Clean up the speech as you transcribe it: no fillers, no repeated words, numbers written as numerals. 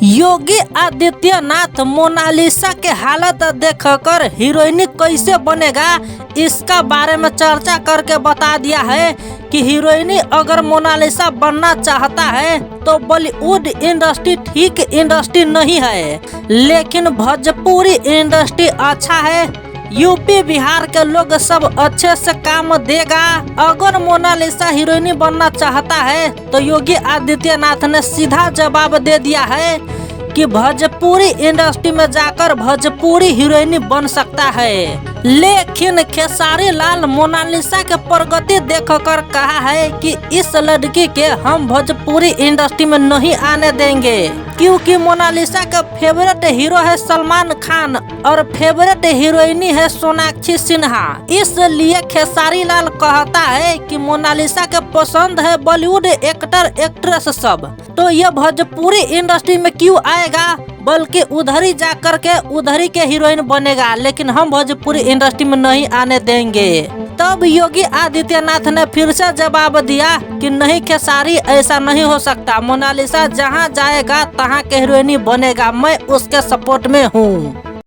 Yogi Adityanath Mona Lisa के हालत देखकर हीरोइन कैसे बनेगा इसका बारे में चर्चा करके बता दिया है कि हीरोइन अगर मोनालिसा बनना चाहता है तो बॉलीवुड इंडस्ट्री ठीक इंडस्ट्री नहीं है, लेकिन भोजपुरी इंडस्ट्री अच्छा है। यूपी बिहार के लोग सब अच्छे से काम देगा। अगर मोनालिसा हीरोइन बनना चाहता है तो योगी आदित्यनाथ ने सीधा जवाब दे दिया है कि भोजपुरी इंडस्ट्री में जाकर भोजपुरी हीरोइन बन सकता है। लेकिन खेसारी लाल मोनालिसा के प्रगति देखकर कहा है कि इस लड़की के हम भोजपुरी इंडस्ट्री में नहीं आने देंगे, क्योंकि मोनालिसा का फेवरेट हीरो है सलमान खान और फेवरेट हीरोइन है सोनाक्षी सिन्हा। इसलिए खेसारी लाल कहता है कि मोनालिसा के पसंद है बॉलीवुड एक्टर एक्ट्रेस सब, तो ये भोजपुरी इंडस्ट्री में क्यों आएगा, बल्कि उधर ही जाकर के उधर ही के हीरोइन बनेगा, लेकिन हम भोजपुरी इंडस्ट्री में नहीं आने देंगे। तब योगी आदित्यनाथ ने फिर से जवाब दिया कि नहीं खेसारी, ऐसा नहीं हो सकता, मोनालिसा जहां जाएगा तहां के हीरोइन बनेगा, मैं उसके सपोर्ट में हूँ।